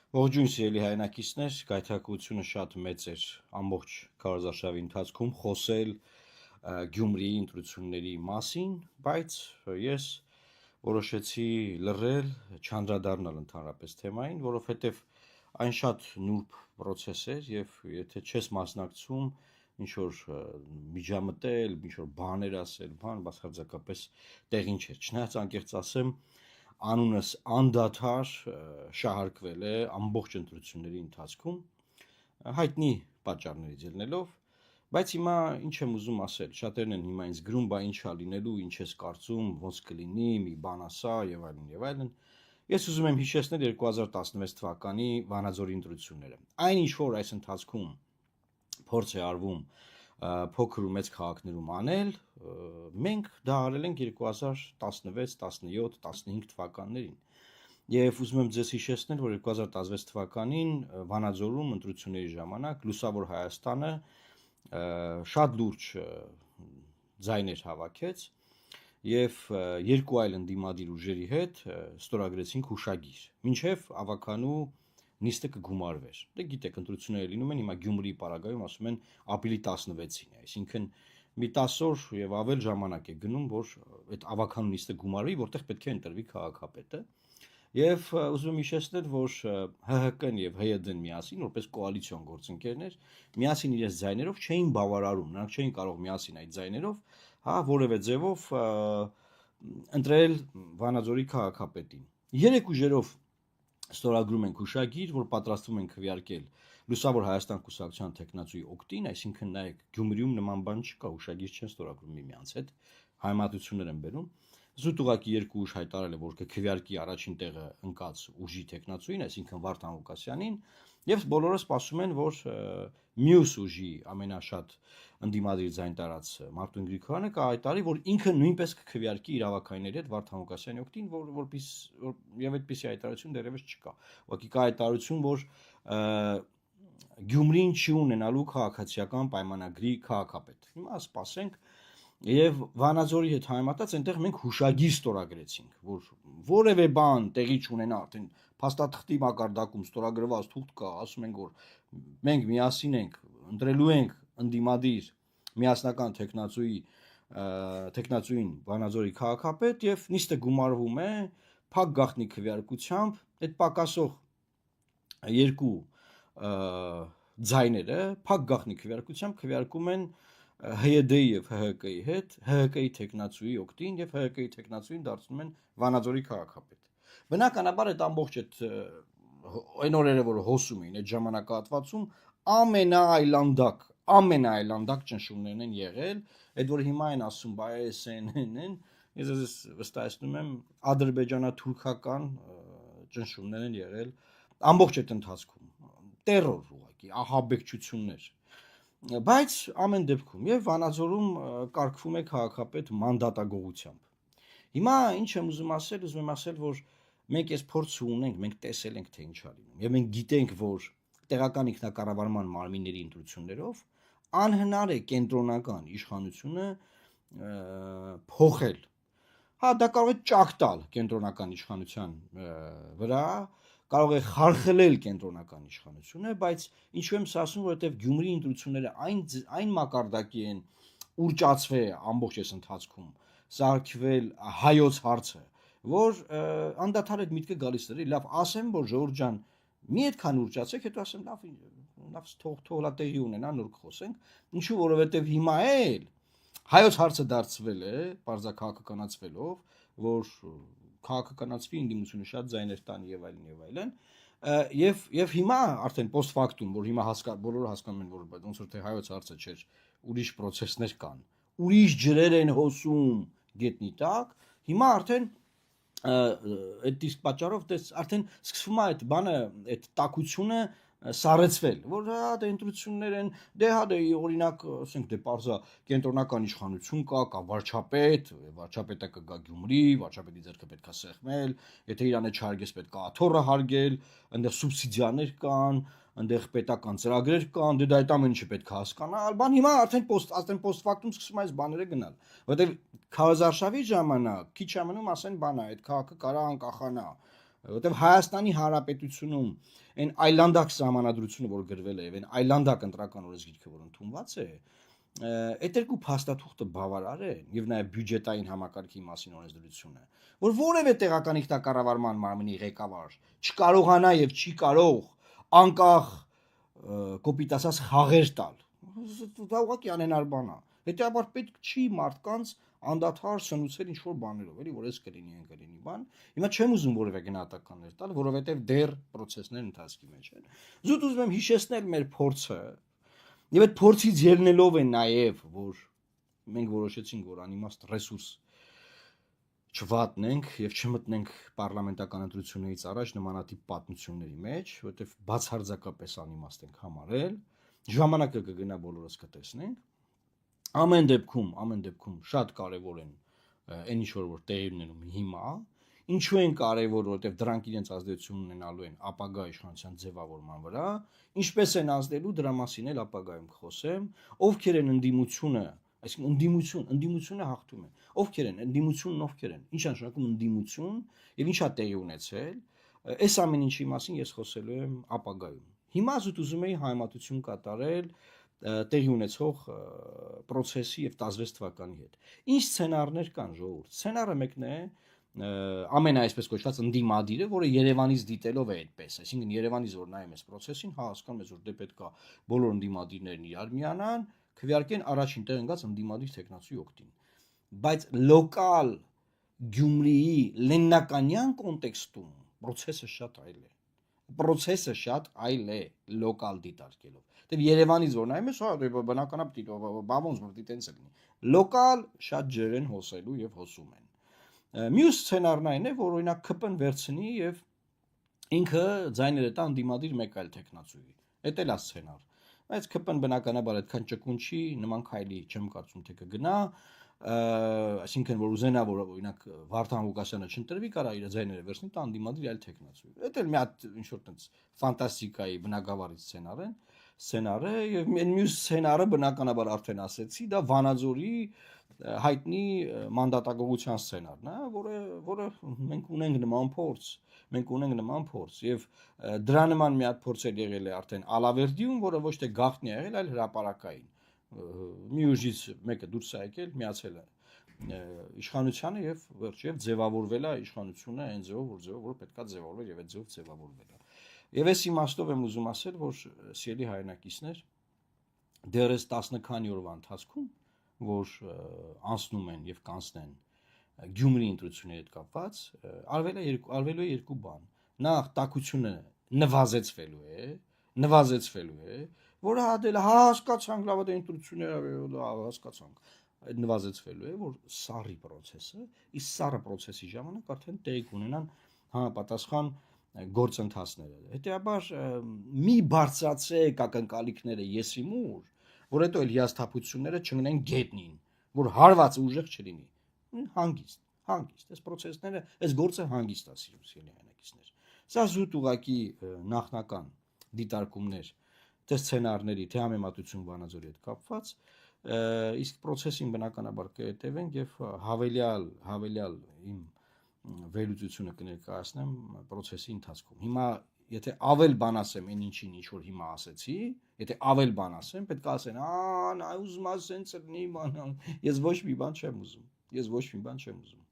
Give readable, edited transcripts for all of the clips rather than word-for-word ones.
Ողջույն սիրելի հայրենակիցներ, գայթակղությունը շատ մեծ էր ամբողջ քարոզարշավի ընթացքում խոսել Գյումրիի ընտրությունների մասին, բայց ես որոշեցի լռել, չանդրադառնալ ընդհանրապես թեմային, որովհետև այն շատ նուրբ process էր եւ եթե չես մասնակցում ինչ որ միջամտել, ինչ որ բաներ ասել, բացարձակապես տեղին չէր։ Չնայած անկեղծ ասեմ, անունս անդադար շահարկվել է ամբողջ ընտրությունների ընթացքում հայտնի պատճառներից ելնելով, բայց հիմա ինչ եմ ուզում ասել, շատերն են հիմա ինձ գրում, բա ինչ է լինելու, ինչ ես կարծում, ոնց կլինի, մի բան ասա եւ այլն եւ այլն։ Ես ուզում եմ հիշեցնել 2016 թվականի Վանաձորի ընտրությունները։ Այն ինչ որ այս ընթացքում փորձ է արվում փոքր ու մեծ քաղաքներում անել, մենք դա արել ենք 2016, 17, 15 թվականներին։ Եվ ուզում եմ ձեզ հիշեցնել, որ 2016 թվականին Վանաձորում ընտրությունների ժամանակ Լուսավոր Հայաստանը շատ լուրջ ձայներ հավաքեց եւ երկու այլ ընդդիմադիր ուժերի հետ ստորագրեցինք հուշագիր։ Մինչեւ ավականու նիստը կգումարվեր։ Դե գիտեք, ընտրությունները լինում են հիմա Գյումրիի պարագայում ասում են ապրիլի 16-ին է, այսինքն մի 10 օր եւ ավել ժամանակ է գնում, որ այդ ավականու նիստը գումարվի, որտեղ պետք է ընտրվի քաղաքապետը։ Եվ ուզում եմ հիշեցնել, որ ՀՀԿ-ն եւ ՀՅԴ-ն միասին, որպես կոալիցիոն գործընկերներ, միասին իրենց ձայներով չէին բավարարում, նրանք չէին կարող միասին այդ ձայներով, որևէ ձևով ընտրել Վանաձորի քաղաքապետին։ Երեք ուժերով ստորագրում ենք հուշագիր, որ պատրաստվում ենք քվեարկել Լուսավոր Հայաստան կուսակցության տեխնացուի օգտին, այսինքն նայեք, Գյումրիում նման բան չկա, հուշագիր չեն ստորագրում միմյանց հետ, հայմատություններ են բերում։ Զուտ ուղղակի երկու ուժ հայտարարել է, որ կքվեարկի առաջին տեղը ընկած ուժի տեխնացուին, այսինքն Վարդան Ղուկասյանին, եւ բոլորը սպասում են, որ մյուս ուժի ամենաշատ ընդդիմադիր ձայն տարած Մարտուն Գրիգորյանը կհայտարարի, որ ինքը նույնպես կքվեարկի իրավականների հետ Վարդան Ղուկասյանի օգտին, եւ այդպիսի հայտարարություն դեռևս չկա։ Ուղղակի կա հայտարարություն, որ Գյումրին չի ունենալու քաղաքացիական պայմանագրի քաղաքապետ։ Հիմա սպասենք եւ Վանաձորի հետ համեմատած այնտեղ մենք հուշագիր ստորագրեցինք, որ որևէ բան տեղի չունենա, արդեն փաստաթղթի մակարդակում ստորագրված թուղթ կա, ասում ենք, որ մենք միասին ենք, ընտրելու ենք ընդդիմադիր միասնական տեխնացուին Վանաձորի քաղաքապետ եւ նիստը գումարվում է փակ գաղտնի քվեարկությամբ, այդ պակասող երկու ձայները փակ գաղտնի քվեարկությամբ քվեարկում են ՀՅԴ-ի եւ ՀՀԿ-ի հետ, ՀՀԿ-ի տեխնացուի օգտին եւ ՀՀԿ-ի տեխնացուին դարձնում են Վանաձորի քաղաքապետ։ Բնականաբար այդ ամբողջ այն օրերը, որ հոսում էին այդ ժամանակահատվածում, ամենաայլանդակ ճնշումներն են եղել, այդ որ հիմա են ասում, բայ SNN-ն, ես ձեզ վստահեցնում եմ, ադրբեջանա-թուրքական ճնշումներ են եղել ամբողջ այդ ընթացքում, տերոր ուղղակի, ահաբեկչություններ։ Բայց ամեն դեպքում եւ Վանաձորում կարգվում է քաղաքապետ մանդատագողությամբ։ Հիմա ինչ եմ ուզում ասել, որ մենք այս փորձը ունենք, մենք տեսել ենք թե ինչ է լինում եւ մենք գիտենք, որ տեղական ինքնակառավարման մարմինների ընտրություններով անհնար է կենտրոնական իշխանությունը փոխել։ Դա կարող է ճակ տալ կենտրոնական իշխանության վրա, կարող է խարխլել կենտրոնական իշխանությունը, բայց ինչու եմ սա ասում, որովհետև Գյումրիի ընտրությունները այն մակարդակի են ուրճացվել ամբողջ այս ընթացքում, սարքվել հայոց հարցը, որ անդադար այդ միտքը գալիս է, լավ, ասեմ, որ Ժողովուրդ ջան, մի այդքան ուրճացեք, հետո ասեմ, լավ, թող լա տեղի ունենա, նոր կխոսենք, ինչու, որովհետև հիմա էլ հայոց հարցը դարձվել է, պարզաքաղաքականացվելով, որ քաղաքականացվի ընդդիմությունը շատ ձայներ տանի եւ այլն, եւ հիմա արդեն post factum, որ հիմա բոլորը հասկանում են, որ ոնց որ թե հայոց հարցը չէր, ուրիշ process-ներ կան, ուրիշ ջրեր են հոսում գետնի տակ, հիմա արդեն այդ իսկ պատճառով արդեն սկսվում է այդ բանը, այդ տակությունը սառեցվել, որ դե ընտրություններ են, դե օրինակ, ասենք դե պարզա կենտրոնական իշխանություն կա վարչապետը կգա Գյումրի, վարչապետի ձեռքը պետք է սեղմել, եթե իրանը չհարգես պետք է աթոռը հարգել, այնտեղ սուբսիդիաներ կան, այնտեղ պետական ծրագրեր կան, դե դա այդ ամեն ինչը պետք է հասկանալ, բան հիմա արդեն post factum սկսում այս բաները գնալ, որտեղ քարոզարշավի ժամանակ քիչ ամնում ասեն բանա, այդ քաղաքը կարա անկախանա, որտեղ Հայաստանի Հանրապետությունում այն այլանդակ սահմանադրությունը, որ գրվել է, եւ այն այլանդակ ընտրական օրենսգիրքը, որ ընդունված է, այդ երկու փաստաթուղթը բավարար են եւ նաեւ բյուջետային համակարգի մասին օրենսդրությունը, որ որևէ տեղական ինքնակառավարման մարմնի ղեկավար չկարողանա եւ չի կարող անկախ կոպիտ ասած խաղեր տալ։ Դա ուղղակի անհնար բան է։ Հետեւաբար պետք չի մարդկանց անդադար սնուցել ինչ-որ բաներով, էլի, որ էս կլինի, այն կլինի բան։ Հիմա չեմ ուզում որևէ գնահատականներ տալ, որովհետեւ դեռ process-ներ ընթացքի մեջ են։ Զուտ ուզում եմ հիշեցնել մեր փորձը, եւ այդ փորձից ելնելով է նաեւ, որ մենք որոշեցինք, որ անիմաստ ռեսուրս չվատնենք եւ չմտնենք պարլամենտական ընտրություններից առաջ նմանատիպ պատմությունների մեջ, որովհետեւ բացարձակապես անիմաստ ենք համարել, ժամանակը կգնա բոլորս կտեսնենք։ Ամեն դեպքում շատ կարևոր են այն ինչ որ տեղի ունենում հիմա, ինչու են կարևոր, որովհետեւ դրանք իրենց ազդեցություն ունենալու են ապագա իշխանության ձևավորման վրա, ինչպես են ազդելու դրա մասին էլ ապագայում կխոսեմ, ովքեր են ընդդիմությունը, այսինքն ընդդիմությունը հաղթում է, ովքեր են ընդդիմությունն, ովքեր են, ինչ է նշանակում ընդդիմություն եւ ինչա տեղի ունեցել, այս ամեն ինչի մասին ես խոսելու եմ ապագայում։ Հիմա զուտ ուզում եի համեմատություն կատարել տեղի ունեցող process-ի եւ 16 թվականի հետ։ Ինչ սցենարներ կան, ժողովուրդ։ Սցենարը մեկն է ամեն այսպես կոչված ընդդիմադիրը, որը Երևանից դիտելով է այդպես, այսինքն Երևանից որ նայում ես process-ին, հասկանում ես որ դե պետք է բոլոր ընդդիմադիրներն իրար միանան, քվեարկեն առաջին տեղ ընկած ընդդիմադիր տեխնացուի օգտին։ Բայց լոկալ Գյումրիի լեննականյան կոնտեքստում process-ը շատ այլ է։ Process-ը շատ այլ է լոկալ դիտարկելով։ Դե Երևանից որ նայում ես, հա, դե բնականաբար բավոնց որ դիտենց լինի։ Լոկալ շատ ջեր են հոսելու եւ հոսում են։ Մյուս սցենարն այն է, որ օրինակ ԿՊ-ն վերցնի եւ ինքը ձայները տա ընդդիմադիր մեկ այլ տեխնացուի։ Էդ էլ է սցենար։ Բայց ԿՊ-ն բնականաբար այդքան ճկուն չի, նման քայլի չեմ կարծում թե կգնա, այսինքն որ ուզենա որ օրինակ Վարդան Ղուկասյանը չընտրվի, կարա իր ձայները վերցնի տա ընդդիմադիր այլ տեխնացուի։ Էդ էլ մի հատ ինչ որ տենց ֆանտաստիկայի բնագավառի սցենար է եւ մյուս սցենարը բնականաբար արդեն ասեցի, դա Վանաձորի հայտնի մանդատագողության սցենարն է, որը մենք ունենք նման փորձ եւ դրա նման մի հատ փորձ էլ եղել է արդեն Ալավերդիում, որը ոչ թե գաղտնի է եղել, այլ հրապարակային։ Մի ուժից մեկը դուրս է եկել, միացել է իշխանությանը եւ վերջի ձևավորվել է իշխանությունը այն ձևով, որ պետքա ձևավորվեր եւ այդ ձևով ձևավորվել է։ Եվ այս իմաստով եմ ուզում ասել, որ սիրելի հայրենակիցներ, դեռ այս 10 քանի օրվա ընթացքում, որ անցնում են եւ կանցնեն Գյումրի ընտրությունների հետ կապված, արվելու է երկու բան։ Նախ տաքությունը նվազեցվելու է, որը հատել հասկացանք լավ է ընտրությունները հասկացանք, այդ նվազեցվելու է, որ սառի process-ը, իսկ սառը process-ի ժամանակ արդեն տեղի կունենան համապատասխան գործընթացները։ Հետեւաբար մի բարձրացեք ակնկալիքները եսի մուր, որ հետո էլ հիասթափությունները չգնեն գետնին, որ հարվածը ուժեղ չլինի։ Հանգիստ, այս process-ները, այս գործը հանգիստ է սիրելի հայրենակիցներ։ Սա զուտ ուղակի նախնական դիտարկումներ թե սցենարների, թե համեմատություն Վանաձորի հետ կապված, իսկ process-ին բնականաբար կհետևենք եւ հավելյալ իմ վերլուծությունը կներկայացնեմ process-ի ընթացքում։ Հիմա եթե ավել բան ասեմ այն ինչին ինչ որ հիմա ասեցի, եթե ավել բան ասեմ, պետք է ասեն, նա ուզում է սենց լինի բան, ես ոչ մի բան չեմ ուզում։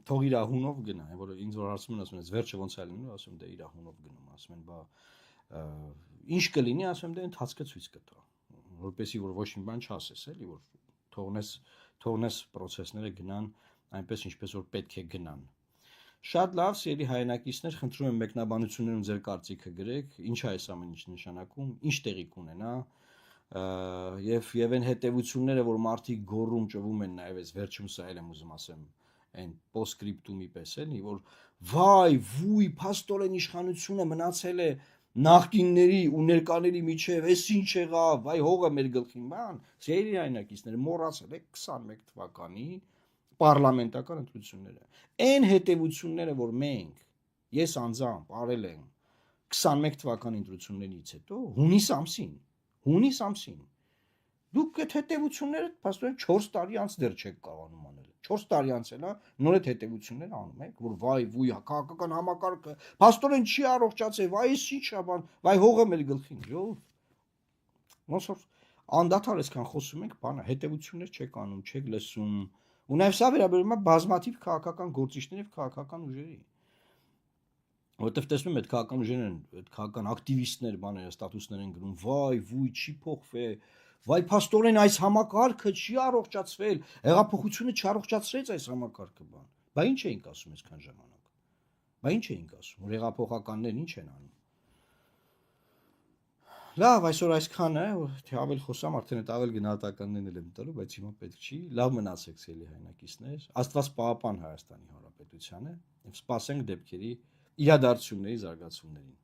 Թող իր հունով գնա, որ ինձ որ հարցում են, ասում են, վերջը ոնց է լինելու, ասում դե իր հունով գնում, ասում են, բա ինչ կլինի, ասում դե ընթացքը ցույց կտա, որպեսզի որ ոչ մի բան չասես, էլի, որ թողնես process-ները գնան այնպես ինչպես որ պետք է գնան։ Շատ լավ, սիրելի հայրենակիցներ, խնդրում եմ մեկնաբանություններում ձեր կարծիքը գրեք, ինչ է այս ամեն ինչ նշանակում, ինչ տեղի կունենա, եւ այն հետեւությունները, որ մարդիկ գոռում ճվում են նաեւ այս վերջում սա էլ եմ ուզում ասեմ, այն post-scriptum-ի պես էլի, որ վայ, վույ, փաստորեն իշխանությունը մնացել է նախկինների ու ներկաների միջև, էս ինչ եղավ, վայ, հողը մեր գլխին, բան, սիրելի հայրենակիցներ, մոռացել եք 21 թվականի պարլամենտական ընտրությունները։ Այն հետևությունները, որ մենք, ես անձամբ արել եմ 21 թվականի ընտրություններից հետո, հունիս ամսին, դուք այդ հետևությունները փաստորեն 4 տարի անց դեռ չեք կարողանում անել։ 4 տարի անցել, հա, նոր այդ հետևությունները անում եք, որ վայ, վույ, քաղաքական համակարգը, փաստորեն չի առողջացել, վայ, էս ի՞նչ է բան, վայ, հողը մեր գլխին, ժողովուրդ։ Ոնց որ անդադար այսքան խոսում ենք, բանը, հետևություններ չեք անում, չեք լսում, ու նաև սա վերաբերում է բազմաթիվ քաղաքական գործիչների եւ քաղաքական ուժերի։ Որտեվ տեսնում եմ այդ քաղաքական ուժերն, այդ քաղաքական ակտիվիստներ, բաները, ստատուսներ են գրում, վայ, վույ, չի փոխվել, վայ, փաստորեն այս համակարգը չի առողջացվել, հեղափոխությունը չառողջացրեց այս համակարգը, բան։ Բա ինչ էինք ասում այսքան ժամանակ։ Բա ինչ էինք ասում, որ հեղափոխականներն ինչ են անում։ Լավ, այսօր այսքան է, թե ավել խոսամ, արդեն այդ ավել գնահատականներն էլ եմ տալու, բայց հիմա պետք չի։ Լավ մնացեք, սիրելի հայրենակիցներ։ Աստված պահապան Հայաստանի Հանրապետությանը եւ սպասենք դեպքերի իրադարձությունների զարգացումներին։